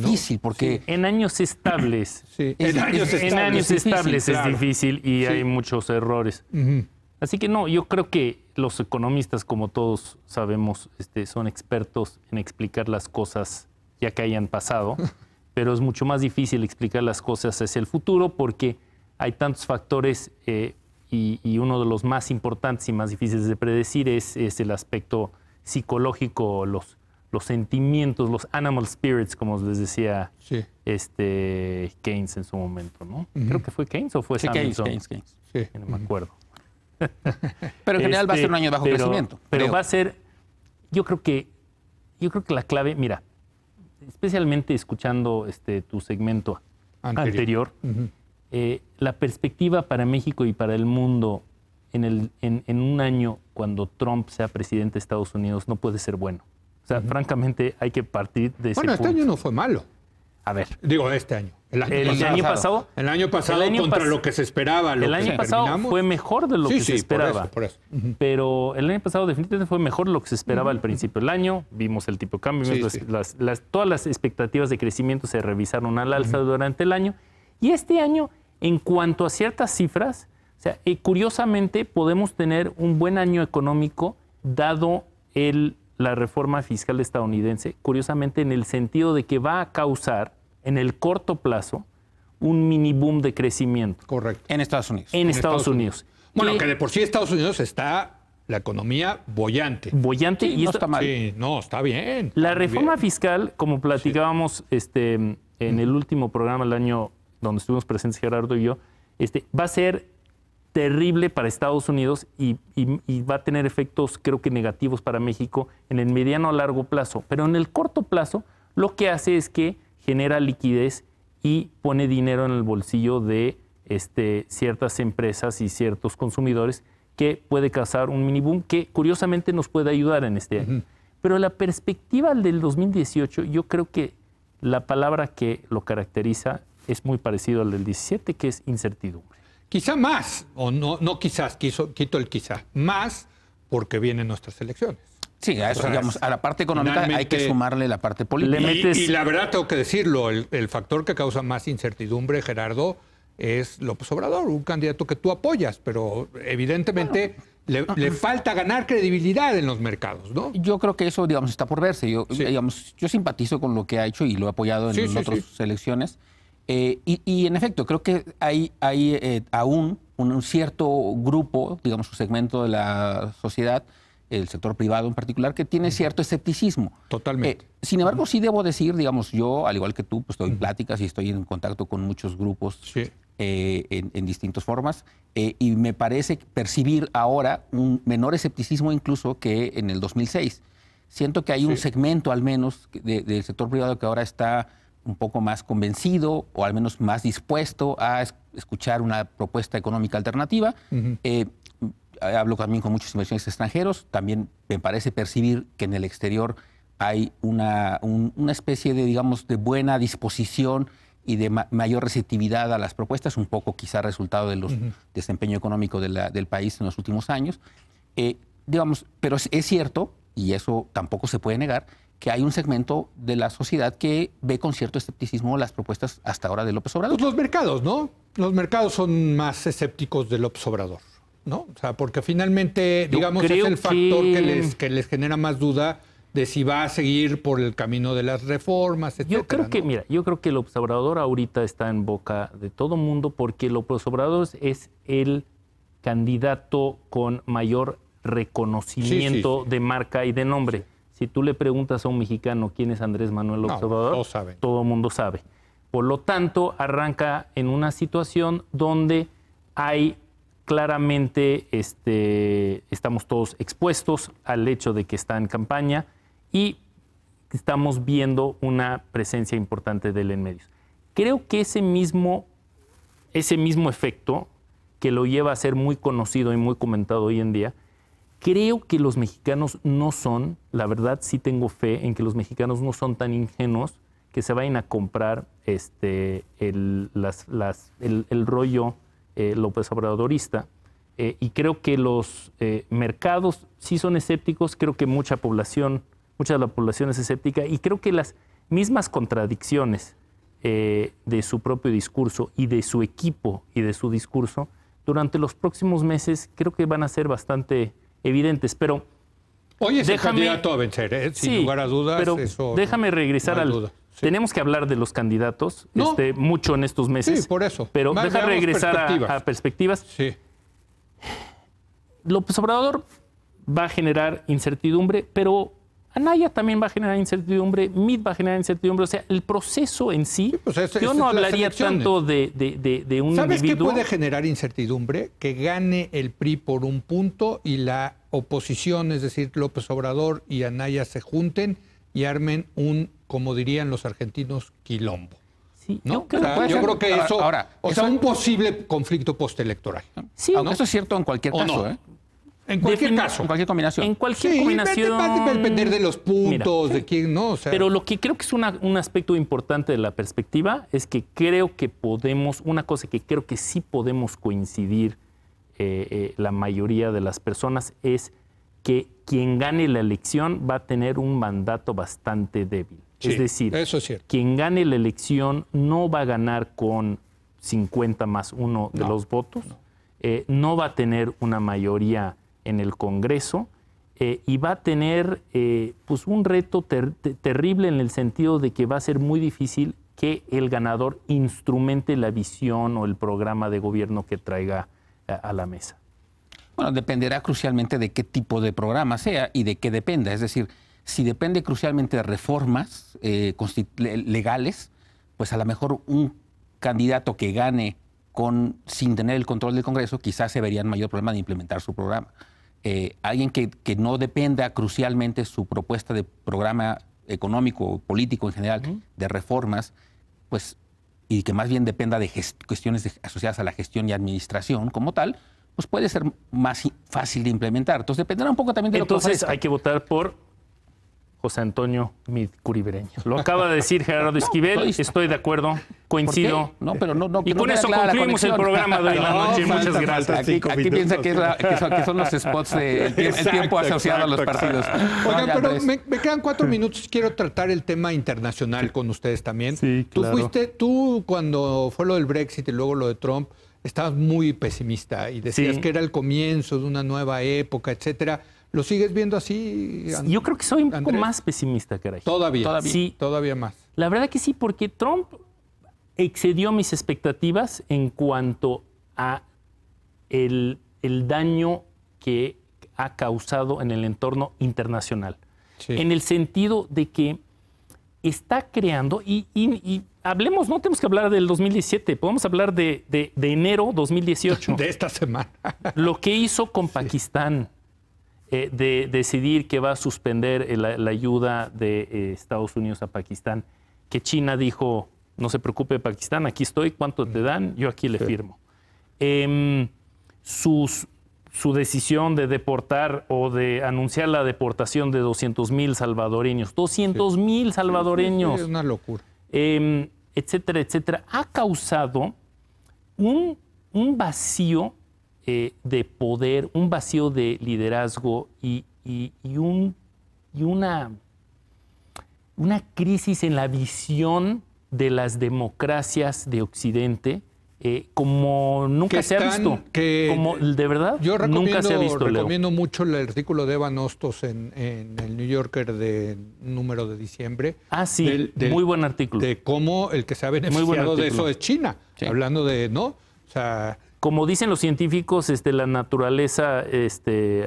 difícil, ¿no? Porque... En años estables. En años estables es difícil y hay muchos errores. Así que no, yo creo que los economistas, como todos sabemos, son expertos en explicar las cosas ya que hayan pasado, pero es mucho más difícil explicar las cosas hacia el futuro porque hay tantos factores y uno de los más importantes y más difíciles de predecir es el aspecto psicológico, los sentimientos, los animal spirits, como les decía Keynes en su momento, ¿no? Creo que fue Keynes o fue Samuelson. Keynes. Sí, no me acuerdo. Pero en general va a ser un año de bajo crecimiento. Pero va a ser, yo creo que la clave, mira, especialmente escuchando tu segmento anterior, la perspectiva para México y para el mundo en un año cuando Trump sea presidente de Estados Unidos no puede ser bueno. O sea, francamente hay que partir de ese punto. Este año no fue malo. A ver. Digo, este año. El año pasado contra lo que se esperaba. El año pasado fue mejor de lo que se esperaba. Por eso. Pero el año pasado definitivamente fue mejor de lo que se esperaba al principio del año. Vimos el tipo de cambio, todas las expectativas de crecimiento se revisaron al alza durante el año. Y este año, en cuanto a ciertas cifras, o sea, curiosamente podemos tener un buen año económico dado la reforma fiscal estadounidense, curiosamente en el sentido de que va a causar en el corto plazo un mini boom de crecimiento. Correcto. En Estados Unidos. En Estados Unidos. Bueno, que de por sí Estados Unidos está la economía bollante. Bollante. Sí, y no esto, está mal. Sí, no, está bien. la Muy reforma bien. fiscal, como platicábamos en el último programa del año donde estuvimos presentes Gerardo y yo, va a ser terrible para Estados Unidos y va a tener efectos, creo que negativos para México en el mediano a largo plazo. Pero en el corto plazo, lo que hace es que genera liquidez y pone dinero en el bolsillo de ciertas empresas y ciertos consumidores, que puede causar un mini boom que curiosamente nos puede ayudar en este año. Pero la perspectiva del 2018, yo creo que la palabra que lo caracteriza es muy parecido al del 17, que es incertidumbre. Quizá más, o no quizás, quito el quizá, más porque vienen nuestras elecciones. Sí, a eso, O sea, digamos, a la parte económica hay que finalmente, sumarle la parte política. le metes- Y la verdad tengo que decirlo, el factor que causa más incertidumbre, Gerardo, es López Obrador, un candidato que tú apoyas, pero evidentemente le falta ganar credibilidad en los mercados, ¿no? Yo creo que eso, digamos, está por verse. Yo, Sí. digamos, yo simpatizo con lo que ha hecho y lo he apoyado en Sí, sí, otras sí. elecciones. Y en efecto, creo que hay aún un cierto grupo, digamos, un segmento de la sociedad, el sector privado en particular, que tiene cierto escepticismo. Totalmente. Sin embargo, sí debo decir, digamos, yo, al igual que tú, pues doy pláticas y estoy en contacto con muchos grupos Sí. en distintas formas, y me parece percibir ahora un menor escepticismo incluso que en el 2006. Siento que hay un segmento, al menos, del sector privado que ahora está un poco más convencido o al menos más dispuesto a escuchar una propuesta económica alternativa. Hablo también con muchos inversionistas extranjeros. También me parece percibir que en el exterior hay una especie de, digamos, de buena disposición y de mayor receptividad a las propuestas, un poco quizá resultado del desempeño económico del país en los últimos años. Digamos, pero es cierto, y eso tampoco se puede negar, que hay un segmento de la sociedad que ve con cierto escepticismo las propuestas hasta ahora de López Obrador. Pues los mercados, ¿no? Los mercados son más escépticos de López Obrador, ¿no? O sea, porque finalmente, Yo digamos, es creo el factor que- que les genera más duda de si va a seguir por el camino de las reformas, etcétera. Yo creo que, ¿no? mira, yo creo que López Obrador ahorita está en boca de todo mundo porque López Obrador es el candidato con mayor reconocimiento de marca y de nombre. Si tú le preguntas a un mexicano quién es Andrés Manuel López No, Obrador, todos saben. todo el mundo sabe. Por lo tanto, arranca en una situación donde hay claramente, estamos todos expuestos al hecho de que está en campaña y estamos viendo una presencia importante de él en medios. Creo que ese mismo efecto que lo lleva a ser muy conocido y muy comentado hoy en día, creo que los mexicanos no son, la verdad sí tengo fe en que los mexicanos no son tan ingenuos que se vayan a comprar el rollo López Obradorista. Y creo que los mercados sí son escépticos, creo que mucha de la población es escéptica y creo que las mismas contradicciones de su propio discurso y de su equipo y de su discurso durante los próximos meses creo que van a ser bastante evidentes, pero Hoy es déjame- el candidato a vencer, sin lugar a dudas. pero eso déjame regresar no hay al... duda. Sí. Tenemos que hablar de los candidatos No. mucho en estos meses. Sí, por eso. Pero Más deja veamos regresar perspectivas. a perspectivas. Sí. López Obrador va a generar incertidumbre, pero Anaya también va a generar incertidumbre, Mitt va a generar incertidumbre. O sea, el proceso en sí, Sí, pues yo es no las hablaría elecciones. tanto de un ¿Sabes qué individuo. puede generar incertidumbre? Que gane el PRI por un punto y la oposición, es decir, López Obrador y Anaya se junten y armen un, como dirían los argentinos, quilombo. Sí, ¿No? yo creo- O sea, puede yo ser. creo que eso, Ahora, o sea, eso- un posible conflicto postelectoral. sí, Aunque eso es cierto en cualquier ¿O caso, no? ¿eh? En cualquier caso. En cualquier combinación. en cualquier Sí, combinación. va a depender de los puntos, Mira, de quién, ¿no? O sea, pero lo que creo que es un aspecto importante de la perspectiva es que creo que podemos, una cosa que creo que sí podemos coincidir la mayoría de las personas es que quien gane la elección va a tener un mandato bastante débil. sí, es decir, eso es cierto. quien gane la elección no va a ganar con 50 más 1 de No, los votos, no va a tener una mayoría en el Congreso y va a tener pues un reto terrible en el sentido de que va a ser muy difícil que el ganador instrumente la visión o el programa de gobierno que traiga a la mesa? Bueno, dependerá crucialmente de qué tipo de programa sea y de qué dependa. Es decir, si depende crucialmente de reformas legales, pues a lo mejor un candidato que gane sin tener el control del Congreso, quizás se vería en mayor problema de implementar su programa. Alguien que no dependa crucialmente su propuesta de programa económico o político en general, de reformas, pues, y que más bien dependa de cuestiones asociadas a la gestión y administración como tal, pues puede ser más fácil de implementar. Entonces dependerá un poco también de lo que ofrezca. Hay que votar por José Antonio Meade Curibereño. Lo acaba de decir Gerardo Esquivel, estoy de acuerdo, coincido. No, pero no. Y con eso concluimos el programa de hoy en la noche. Muchas gracias. Aquí piensa que son los spots del tiempo asociado a los partidos. Oigan, pero me quedan 4 minutos. Quiero tratar el tema internacional con ustedes también. Sí, claro. Tú cuando fue lo del Brexit y luego lo de Trump, estabas muy pesimista y decías que era el comienzo de una nueva época, etcétera. ¿Lo sigues viendo así, Yo creo que soy un poco más pesimista, caray. Todavía. Sí. Todavía más. La verdad que sí, porque Trump excedió mis expectativas en cuanto a el daño que ha causado en el entorno internacional. Sí. En el sentido de que está creando, y hablemos, no tenemos que hablar del 2017, podemos hablar de enero 2018. De esta semana. Lo que hizo con Pakistán, de decidir que va a suspender la ayuda de Estados Unidos a Pakistán, que China dijo, no se preocupe Pakistán, aquí estoy, ¿cuánto te dan? Yo aquí le firmo. Su decisión de deportar o de anunciar la deportación de 200,000 salvadoreños. 200,000 salvadoreños. Es una locura. Etcétera, etcétera. Ha causado un vacío de poder, un vacío de liderazgo y una crisis en la visión de las democracias de Occidente, como nunca se ha visto. Como, de verdad, yo nunca se ha visto. Recomiendo mucho el artículo de Evan Hostos en el New Yorker de número de diciembre. Ah, sí, muy buen artículo. De cómo el que se ha beneficiado de eso es China. Sí. Hablando de, ¿no? O sea, como dicen los científicos, la naturaleza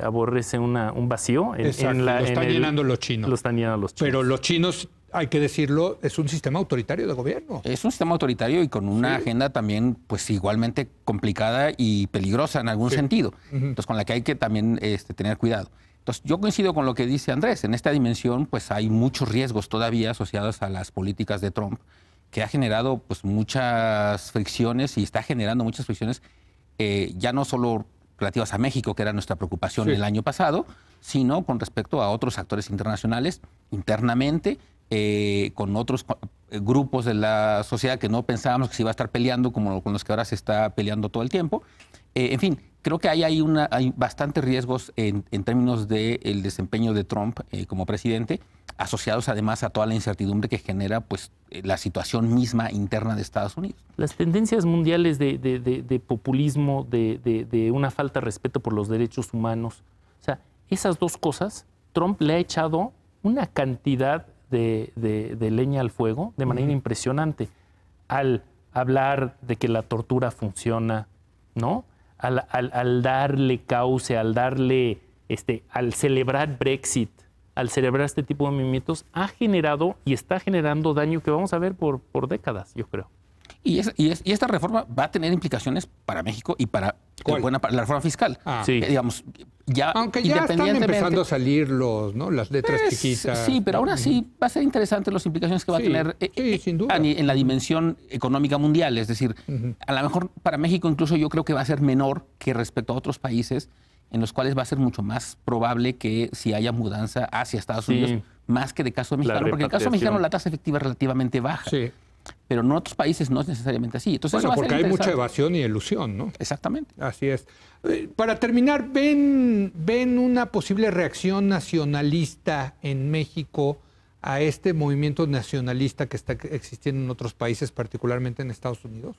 aborrece un vacío. Lo están llenando los chinos. Lo están llenando los chinos. Pero los chinos, hay que decirlo, es un sistema autoritario de gobierno. Es un sistema autoritario y con una agenda también, pues igualmente complicada y peligrosa en algún sentido. Entonces, con la que hay que también tener cuidado. Entonces, yo coincido con lo que dice Andrés. En esta dimensión, pues hay muchos riesgos todavía asociados a las políticas de Trump, que ha generado pues muchas fricciones y está generando muchas fricciones, ya no solo relativas a México, que era nuestra preocupación el año pasado, sino con respecto a otros actores internacionales, internamente, con otros grupos de la sociedad que no pensábamos que se iba a estar peleando, como con los que ahora se está peleando todo el tiempo. En fin, creo que hay bastantes riesgos en términos del desempeño de Trump como presidente, asociados además a toda la incertidumbre que genera pues, la situación misma interna de Estados Unidos. Las tendencias mundiales de populismo, de una falta de respeto por los derechos humanos, o sea, esas dos cosas, Trump le ha echado una cantidad de leña al fuego de manera impresionante. Al hablar de que la tortura funciona, ¿no? Al darle cauce, al celebrar Brexit, al celebrar este tipo de movimientos, ha generado y está generando daño que vamos a ver por décadas, yo creo. Y esta reforma va a tener implicaciones para México y para la reforma fiscal. Sí. Digamos, aunque ya están empezando a salir las letras chiquitas. Sí, pero aún así va a ser interesante las implicaciones que va a tener sin duda. en la dimensión económica mundial. Es decir, a lo mejor para México incluso yo creo que va a ser menor que respecto a otros países en los cuales va a ser mucho más probable que si haya mudanza hacia Estados Unidos, más que de caso mexicano, porque en el caso mexicano la tasa efectiva es relativamente baja. Sí. Pero en otros países no es necesariamente así. Entonces, bueno, porque hay mucha evasión y elusión, ¿no? Exactamente. Así es. Para terminar, ¿ven una posible reacción nacionalista en México a este movimiento nacionalista que está existiendo en otros países, particularmente en Estados Unidos?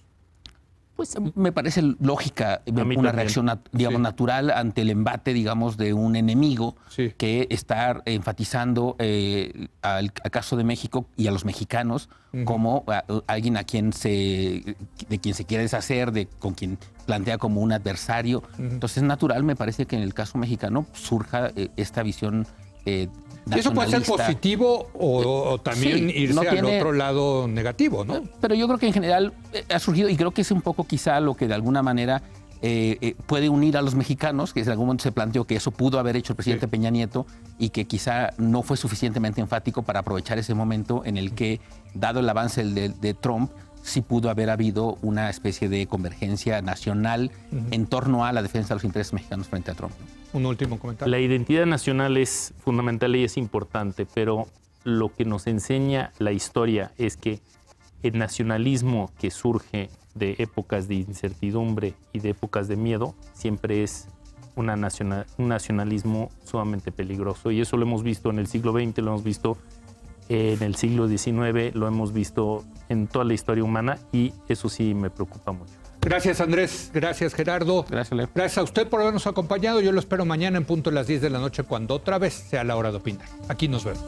Pues me parece lógica una también. reacción, digamos, natural ante el embate, digamos, de un enemigo que está enfatizando al caso de México y a los mexicanos como alguien de quien se quiere deshacer, con quien plantea como un adversario. Entonces es natural, me parece, que en el caso mexicano surja esta visión eso puede ser positivo o también irse al otro lado negativo, ¿no? Pero yo creo que en general ha surgido, y creo que es un poco quizá lo que de alguna manera puede unir a los mexicanos, que en algún momento se planteó que eso pudo haber hecho el presidente Peña Nieto y que quizá no fue suficientemente enfático para aprovechar ese momento en el que, dado el avance de Trump, sí pudo haber habido una especie de convergencia nacional en torno a la defensa de los intereses mexicanos frente a Trump. Un último comentario. La identidad nacional es fundamental y es importante, pero lo que nos enseña la historia es que el nacionalismo que surge de épocas de incertidumbre y de épocas de miedo siempre es un nacionalismo sumamente peligroso. Y eso lo hemos visto en el siglo XX, lo hemos visto en el siglo XIX, lo hemos visto en toda la historia humana y eso sí me preocupa mucho. Gracias, Andrés. Gracias, Gerardo. Gracias, Leo. Gracias a usted por habernos acompañado. Yo lo espero mañana en punto de las 10 de la noche, cuando otra vez sea la hora de opinar. Aquí nos vemos.